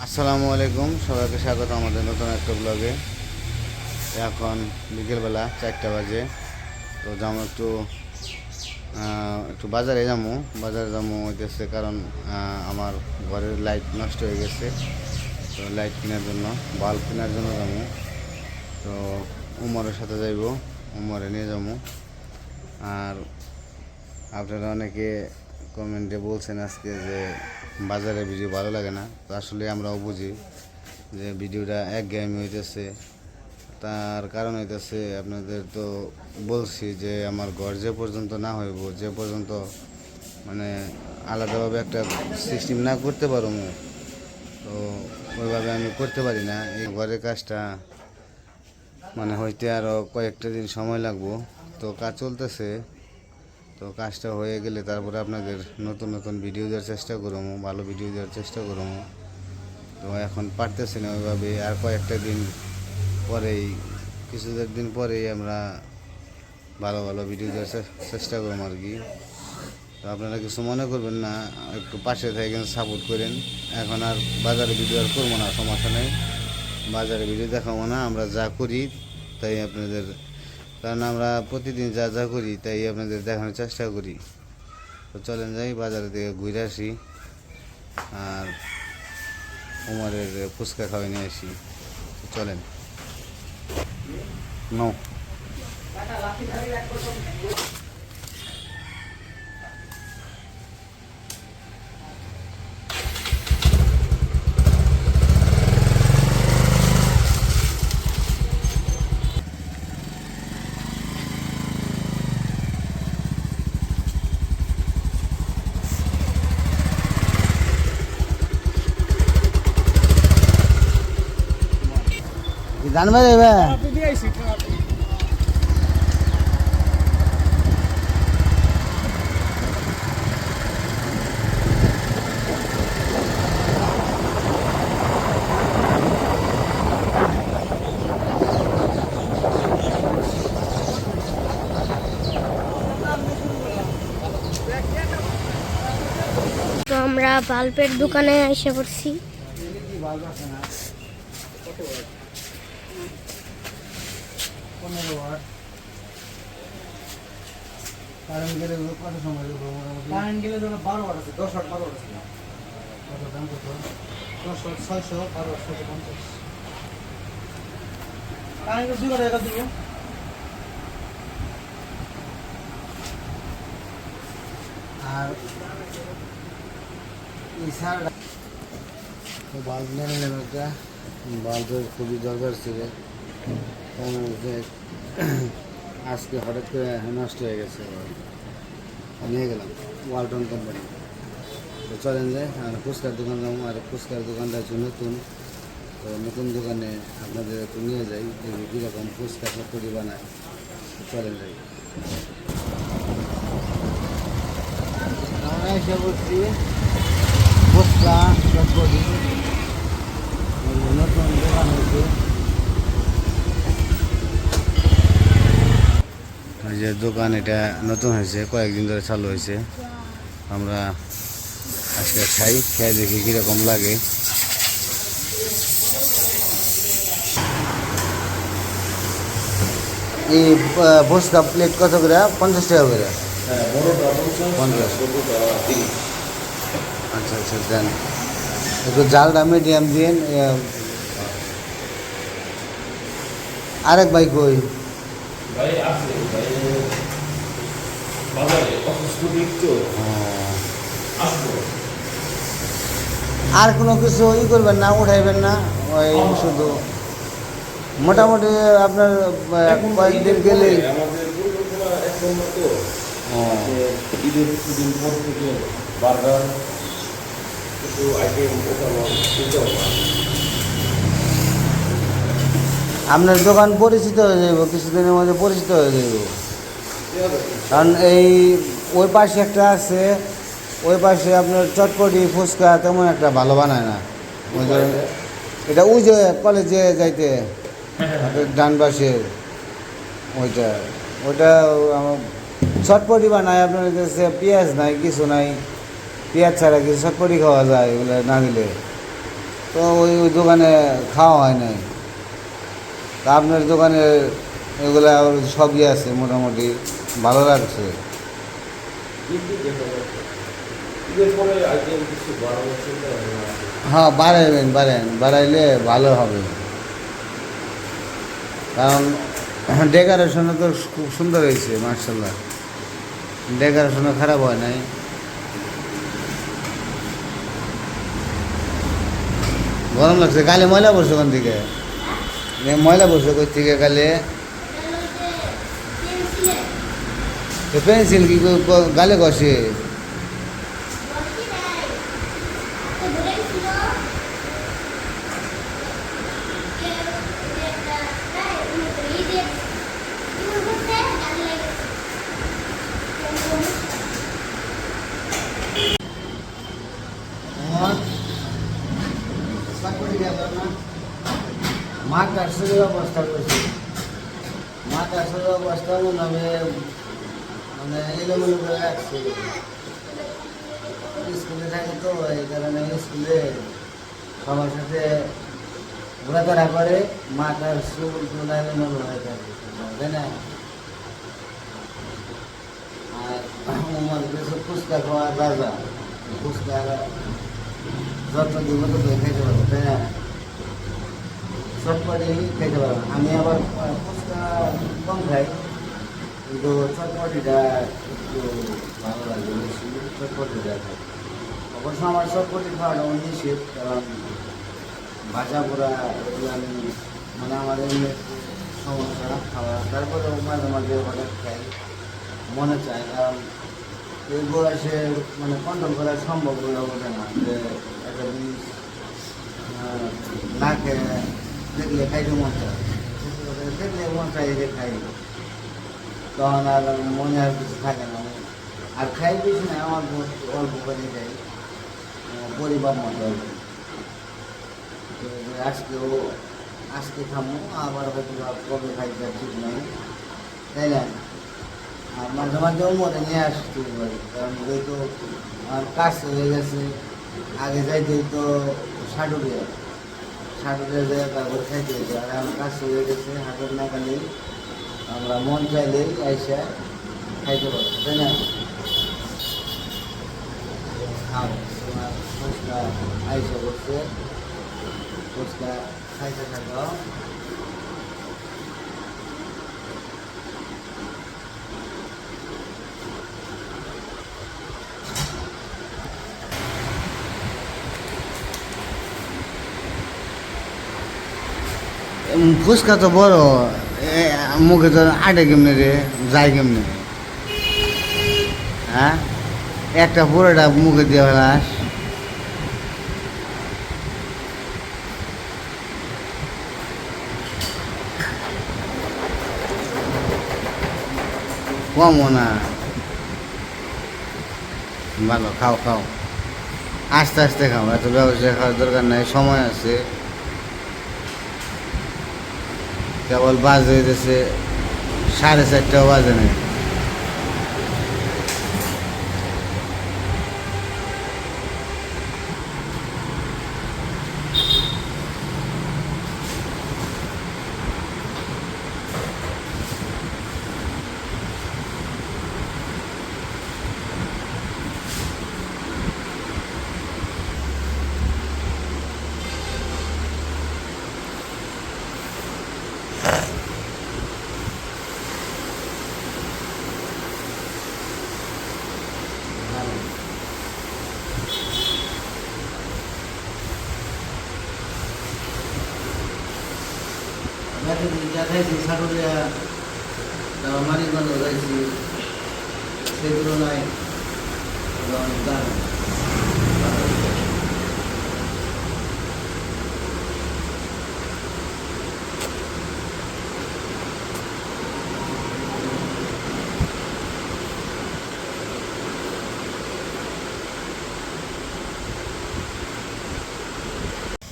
আসসালামু আলাইকুম, সবাইকে স্বাগত আমাদের নতুন একটা ব্লগে। এখন বিকেলবেলা 4টা বাজে। তো যাবো একটু বাজারে যাবো হইতেছে, কারণ আমার ঘরের লাইট নষ্ট হয়ে গেছে। তো লাইট কেনার জন্য, বাল্ব কেনার জন্য যাবো। তো উমরের সাথে যাইব, উমরে নিয়ে যাবো। আর আপনারা অনেকে কমেন্টে বলছেন আজকে যে বাজারে ভিডিও ভালো লাগে না। তো আসলে আমরাও বুঝি যে ভিডিওটা একঘেয়েমি হইতেছে। তার কারণ হইতেছে, আপনাদের তো বলছি যে আমার ঘর যে পর্যন্ত না হইব, যে পর্যন্ত মানে আলাদাভাবে একটা সিস্টেম না করতে পারবো, তো ওইভাবে আমি করতে পারি না। এই ঘরের কাজটা মানে হইতে আরও কয়েকটা দিন সময় লাগবো। তো কাজ চলতেছে। তো কাজটা হয়ে গেলে তারপরে আপনাদের নতুন নতুন ভিডিও দেওয়ার চেষ্টা করবো, ভালো ভিডিও দেওয়ার চেষ্টা করবো। তো এখন পারতেছি না ওইভাবে। আর কয়েকটা দিন পরেই, দিন পরেই আমরা ভালো ভালো ভিডিও দেওয়ার চেষ্টা করবো আর কি। তো আপনারা কিছু মনে করবেন না, একটু পাশে থেকে সাপোর্ট করেন। এখন আর বাজারে ভিডিও আর করবো না, সমস্যা নেই। বাজারে ভিডিও দেখাবো না, আমরা যা করি তাই আপনাদের, কারণ আমরা প্রতিদিন যা যা করি তাই আপনাদের দেখানোর চেষ্টা করি। তো চলেন যাই, বাজারে থেকে ঘুরে আসি আর উমারের ফুচকা খাওয়াই নিয়ে আসি। তো চলেন। নো জানবে দেবে। তো আমরা বাল্বের দোকানে এসে পড়ছি। কারেন্ট গেলে কত সময় লাগবে? কারেন্ট গেলে ধরো 12 ওয়াট আছে, 10 ওয়াট 12 ওয়াট আছে। কত দাম কত? 10 ওয়াট 600, 12 ওয়াট 650। কারেন্ট 2 টাকা দিব। আর এই সার তো বাল্ব নিয়ে নিলাম একটা। বাল্বের খুবই দরকার ছিল, কারণ আজকে হঠাৎ করে নষ্ট হয়ে গেছে। নিয়ে গেলাম ওয়ালটন কোম্পানি। তো চলেন যাই, আর ফুচকার দোকান যাবো। আর ফুচকার দোকানটা হচ্ছে নতুন। তো নতুন দোকানে আপনাদের একটু নিয়ে যাই, কীরকম ফুচকা চটপটি বানায়। চলেন যাই। আমরা এসে বলছি ফুচকা চটপটি, নতুন দোকান হয়েছে। এই যে দোকান, এটা নতুন হয়েছে, কয়েকদিন ধরে চালু হয়েছে। আমরা আজকে খেয়ে দেখি কীরকম লাগে। এই ফুচকা প্লেট কত করে? 50 টাকা করে? 50। আচ্ছা আচ্ছা, দেন একটু জালটা মিডিয়াম দিন। আরেক ভাই কই? আর কোনো কিছু করবেন না, উঠাইবেন না, ওই শুধু মোটামুটি আপনার কয়েকদিন গেলেই। ঈদের কিছুদিন পর থেকে বার্গার কিছু আইটেম আপনার দোকান পরিচিত হয়ে যাব, কিছুদিনের মধ্যে পরিচিত হয়ে যাব। কারণ এই ওই পাশে একটা আছে, ওই পাশে আপনার চটপটি ফুচকা তেমন একটা ভালো বানায় না। ওই যে এটা ওই যে কলেজে যাইতে ডান পাশের ওইটা, ওইটা আমার চটপটি বানায়। আপনার কাছে পেঁয়াজ নাই, কিছু নাই, পেঁয়াজ ছাড়া কিছু চটপটি খাওয়া যায় এগুলো না দিলে। তো ওই ওই দোকানে খাওয়া হয় নাই। তা আপনার দোকানে এগুলা সবই আছে মোটামুটি, ভালো লাগছে। কিন্তু দেখা যাচ্ছে ঈদের পরে আইটেম কিছু বাড়ানোর চিন্তা ভাবনা আছে। হ্যাঁ, বাড়াইলে ভালো হবে, কারণ ডেকোরেশনও তো খুব সুন্দর হয়েছে মার্শাল্লাহ, ডেকোরেশনও খারাপ হয় নাই। গরম লাগছে, গালে ময়লা পড়ছে ওখান থেকে, ময়লা পড়ছে কোথা থেকে গালে? পেন্সিল কি গালে কষে? মাথার শরীর অবস্থা করছে, মাথার শরীর অবস্থা মনে মানে এলোমেলো করে রাখছে। স্কুলে থাকে তো এই কারণে স্কুলে সবার সাথে ঘোরাফেরা করে, মাথার চুল টুল এলোমেলো হয়ে থাকে, তাই না? আর আমার কিছু ফুচকা খাওয়ার রাজা, ফুচকা যত দিব তত খাইতে পারবো, তাই না? চটপটি খাইতে পারবো। আমি আবার ফুচকা কম খাই, কিন্তু চটপটিটা একটু ভালো লাগে বেশি, চটপটিটা খাই। অবশ্য আমার চটপটি খাওয়াটা নিষেধ, কারণ ভাজা পোড়া এগুলো আমি মানে আমার এমনি সমস্যা খাওয়া। তারপরে মাঝে মাঝে হঠাৎ খাই, মনে চায়, কারণ এই বয়সে মানে কন্ট্রোল করা সম্ভব হয়ে ওঠে না, যে একটা জিনিস না খেয়ে দেখলে খাইতে মন চায়, দেখলে মন চাই যে খাই, তখন আর মনে আর কিছু থাকে না। আর খাই বেশি না, আমার অল্প করে খাই, পরিবার মতো আর কি। আজকে খামো, আবার হয়তো কবে খাইতে ঠিক নাই, তাই না? আর মাঝে মাঝেও মনে নিয়ে আসতে পারি, কারণ যেহেতু আমার কাজ হয়ে গেছে, আগে যাইতে তো সাটুরিয়া যায়, তারপর খাইতে হয়েছে। আর আমার কাজ হয়ে গেছে, হাতের নাগালেই আমরা মন চাইলেই আইসা খাইতে পারবো, তাই না? খাও, তোমার ফুচকা আইসা করছে, ফুচকা খাইতে থাকো। ফুচকা তো বড়, মুখে তো আটে কেমনে রে, যায় কেমনে? হ্যাঁ, একটা পুরোটা মুখে দিয়ে ফেলাস। কমও না, ভালো, খাও খাও, আস্তে আস্তে খাও, এত ব্যবসায় খাওয়ার দরকার নাই, সময় আছে। কেবল বাজে হইতেছে 4:30 বাজে নাই। যা খাইছি সাটুরিয়া, তারপর মানিকগঞ্জ খাইছি, সেই তুলনায় অনেক দাম।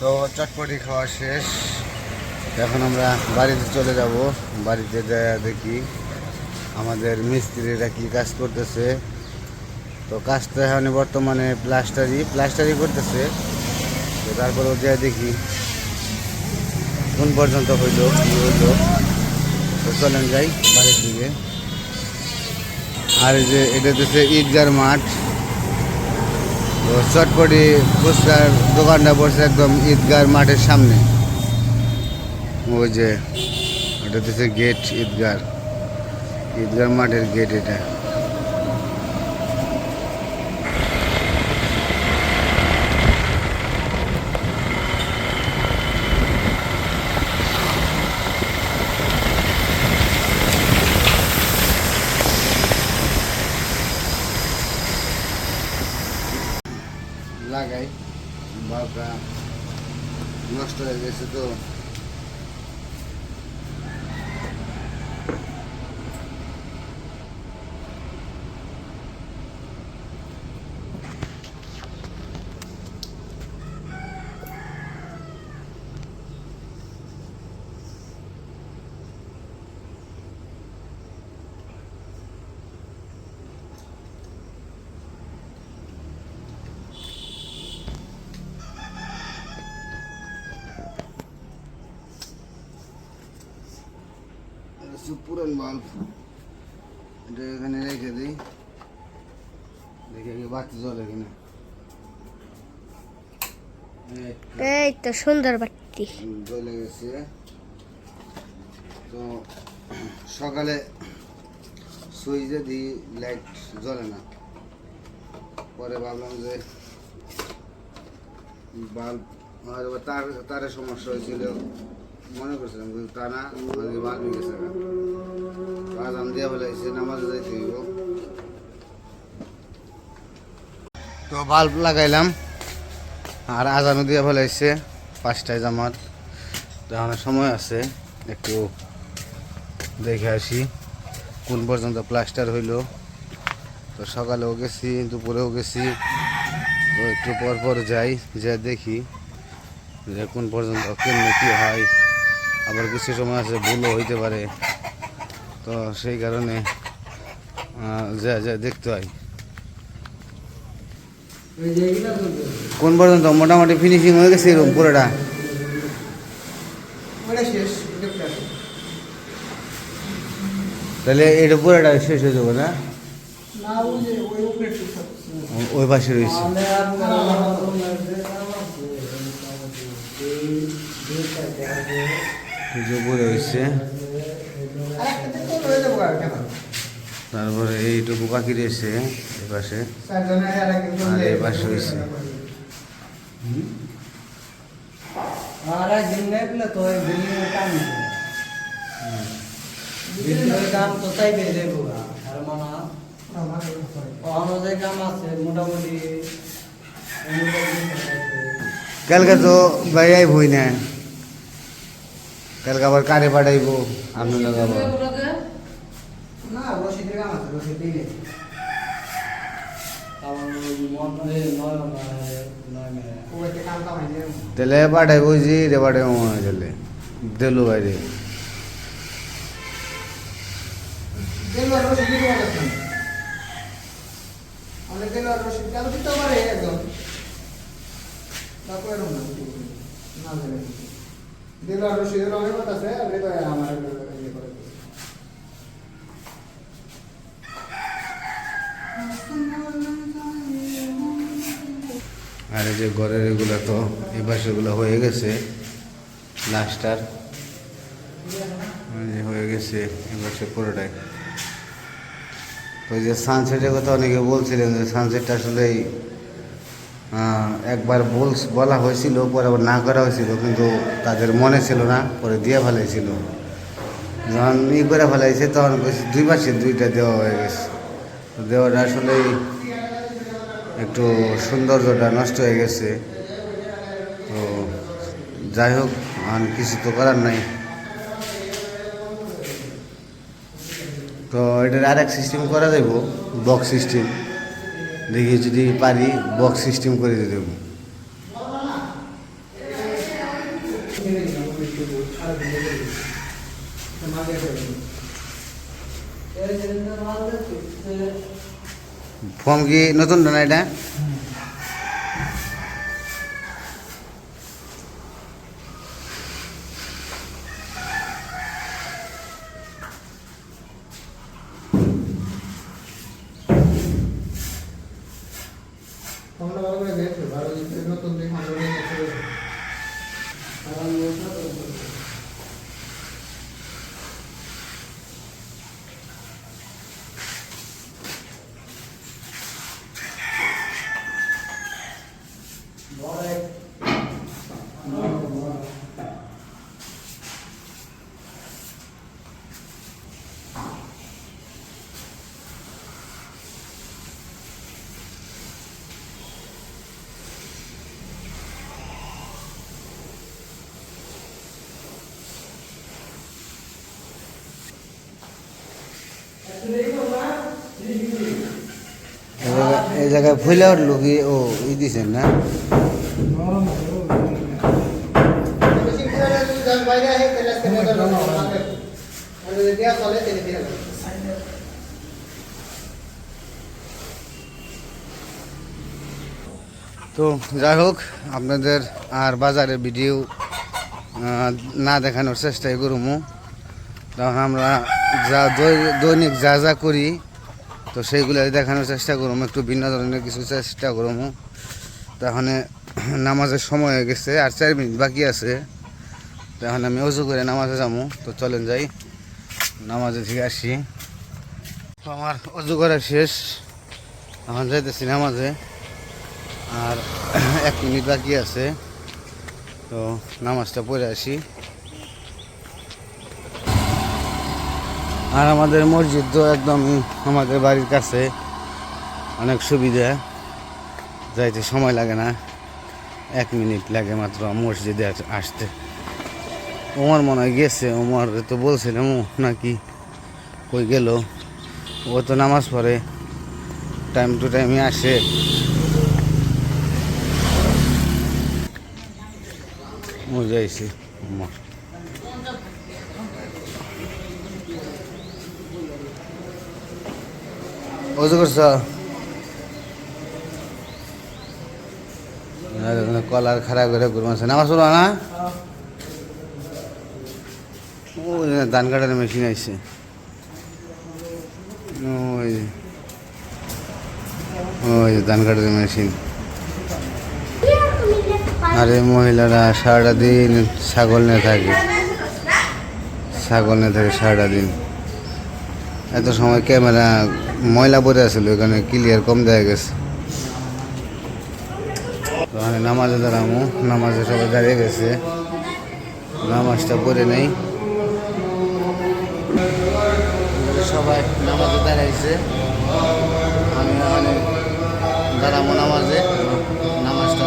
তো চটপটি খাওয়া শেষ, এখন আমরা বাড়িতে চলে যাব। বাড়িতে দেখি আমাদের মিস্ত্রিরা কি কাজ করতেছে। তো কাজটা এখন বর্তমানে প্লাস্টারি করতেছে। তো তারপরেও যা দেখি কোন পর্যন্ত হইলো কি হইলো। তো চলেন যাই বাড়ির দিকে। আর এই যে এটা হচ্ছে ঈদগার মাঠ। তো চটপটি ফুচকার দোকানটা পড়ছে একদম ঈদগার মাঠের সামনে। ওই যে ওটা হচ্ছে গেট, ঈদগার মাঠের গেট এটা। লাগাই বাল্বটা নষ্ট হয়ে গেছে তো পুরান বাল্ব এটা এখানে রেখে দিই, দেখে বাতি জ্বলে কিনা। এই তো সুন্দর বাতি জ্বলে গেছে। তো সকালে সুইচে দিই, লাইট জ্বলে না। পরে ভাবলাম যে বাল্ব হয়তো তারের সমস্যা হয়েছিল, মনে করছিলাম কিন্তু তা না, বাল্ব গেছে। আজান দিয়ে ফেলাইছে, নামাজে যাইতে হইব। তো বাল্ব লাগাইলাম আর আজানও দিয়ে ফেলাইছে 5টায় জামাত। তো আমার সময় আছে, একটু দেখে আসি কোন পর্যন্ত প্লাস্টার হইলো। তো সকালেও গেছি, দুপুরেও গেছি। তো একটু পর পর যাই, যা দেখি যে কোন পর্যন্ত কেমনি কী হয়। আবার কিছু সময় আছে ভুলও হইতে পারে, তো সেই কারণে যা যা দেখতে হয়। কোন পর্যন্ত মোটামুটি ফিনিশিং হয়ে গেছে এরকম পুরোটা? তাহলে এটা পুরোটা শেষ হয়ে যাবে না? ওই পাশে রয়েছে। উপরে হয়েছে, তারপরে এইটুকু বাকি রয়েছে এই পাশে, আর এই পাশে রয়েছে। কালকে তো বাইরে বই না, কালকে আবার কারে পাঠাইব আপনি লাগাবো। তাহলে পাঠাইব যে রে পাঠাইব মনে হয়, তাহলে দিল বাইরে আর এই যে ঘরের এগুলো তো এই পাশেগুলো হয়ে গেছে লাস্টার হয়ে গেছে এই পাশে পুরোটাই। তো যে সানসেটের কথা অনেকে বলছিলেন যে সানসেটটা আসলে একবার বলা হয়েছিল, পরে আবার না করা হয়েছিল, কিন্তু তাদের মনে ছিল না, পরে দিয়ে ফেলাইছিল। যখন করে ফেলাইছে তখন দুই পাশে দুইটা দেওয়া হয়ে গেছে। দেওয়াটা আসলেই একটু সৌন্দর্যটা নষ্ট হয়ে গেছে। তো যাই হোক, আর কিছু তো করার নাই। তো এটার আর এক সিস্টেম করা যাব, বক্স সিস্টেম। দেখি যদি পারি বক্স সিস্টেম করে দিয়ে দেবো। ফর্ম কি নতুন না এটা? এই জায়গায় ফুলে উঠলো কি ও ই দিছেন না তো যাই হোক আপনাদের আর বাজারের ভিডিও না দেখানোর চেষ্টাই করবো তখন আমরা যা দৈনিক যা যা করি তো সেইগুলো দেখানোর চেষ্টা করবো একটু ভিন্ন ধরনের কিছু চেষ্টা করবো তখন নামাজের সময় হয়ে গেছে আর 4 মিনিট বাকি আছে তখন আমি অজু করে নামাজে যাবো তো চলেন যাই নামাজে থেকে আসি তো আমার অজু করা শেষ এখন যাইতেছি নামাজে আর 1 মিনিট বাকি আছে তো নামাজটা পড়ে আসি আর আমাদের মসজিদ তো একদমই আমাদের বাড়ির কাছে অনেক সুবিধা যাইতে সময় লাগে না 1 মিনিট লাগে মাত্র মসজিদে আসতে ওমর মনে হয় গেছে ওমর তো বলছিলাম নাকি কই গেল ও তো নামাজ পড়ে টাইম টু টাইমই আসে ও যাইছে ওমর ওজু করছ কলার খারাপ করে ঘুরমাছে নামাজ পড়ো না ওই ধান কাটার মেশিন আইছে ওই ধান কাটার মেশিন আরে মহিলারা সারাটা দিন ছাগল নিয়ে থাকে সারাটা দিন এত সময় ক্যামেরা ময়লা পড়ে আসলো এখানে ক্লিয়ার কম দেখা গেছে ওখানে নামাজে দাঁড়ামো নামাজে সবাই দাঁড়িয়ে গেছে নামাজটা পড়ে নেই সবাই নামাজে দাঁড়াইছে আমি ওখানে দাঁড়াবো নামাজটা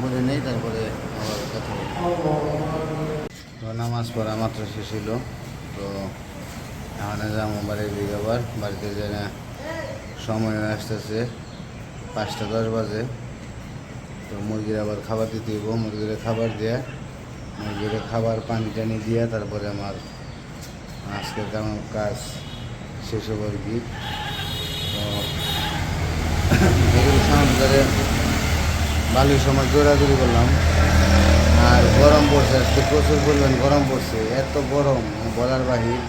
পড়ে নেই তারপরে আবার কথা বলবো তো নামাজ পড়া মাত্র শেষ হলো তো এখানে যাবো বাড়ির দিকে আবার বাড়িতে যাই না সময় আসতেছে 5টা 10 বাজে তো মুরগির আবার খাবার দিতে হইব মুরগির খাবার দিয়ে মুরগির খাবার পানি টানি দিয়ে তারপরে আমার আজকের তেমন কাজ শেষ হবে আর কি তো সামনে বালির সময় দৌড়াদৌড়ি করলাম আর গরম পড়ছে আজকে প্রচুর পরিমাণ গরম পড়ছে এত গরম বলার বাহির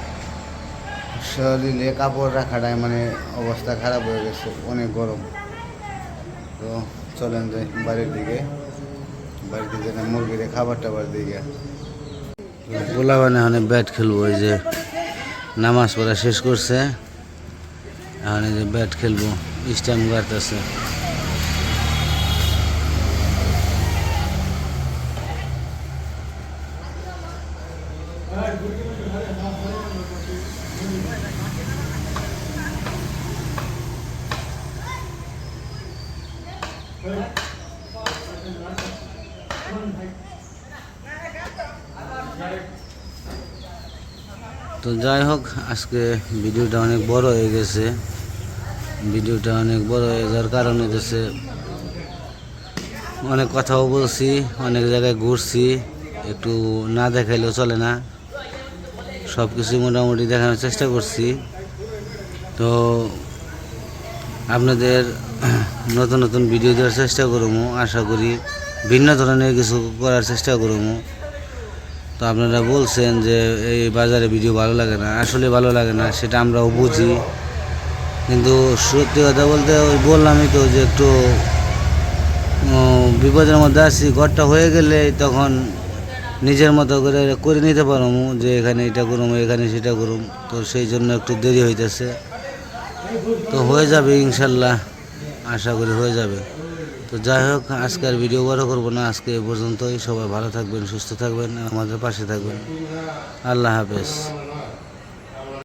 শরীরে কাপড় রাখাটাই মানে অবস্থা খারাপ হয়ে গেছে অনেক গরম তো চলেন যাই বাড়ির দিকে মুরগির খাবার টাবার দিকে গোলা মানে অনেক ব্যাট খেলবো ওই যে নামাজ পড়া শেষ করছে এখন এই যে ব্যাট খেলবো স্ট্যাম্প গাড়তেছে তো যাই হোক আজকে ভিডিওটা অনেক বড় হয়ে গেছে যাওয়ার কারণে হচ্ছে অনেক কথাও বলছি অনেক জায়গায় ঘুরছি একটু না দেখাইলেও চলে না সব কিছু মোটামুটি দেখানোর চেষ্টা করছি তো আপনাদের নতুন নতুন ভিডিও দেওয়ার চেষ্টা করবো আশা করি ভিন্ন ধরনের কিছু করার চেষ্টা করবো তো আপনারা বলছেন যে এই বাজারে ভিডিও ভালো লাগে না আসলে ভালো লাগে না সেটা আমরাও বুঝি কিন্তু সত্যি কথা বলতে ওই বললামই তো যে একটু বিপদের মধ্যে আছি, ঘরটা হয়ে গেলে তখন নিজের মতো করে করে নিতে পারবো যে এখানে এটা করুম এখানে সেটা করুম। তো সেই জন্য একটু দেরি হইতেছে, তো হয়ে যাবে ইনশাল্লাহ, আশা করি হয়ে যাবে। তো যাই হোক, আজকে আর ভিডিও বড় করবো না, আজকে এ পর্যন্তই। সবাই ভালো থাকবেন, সুস্থ থাকবেন, আমাদের পাশে থাকবেন। আল্লাহ হাফেজ।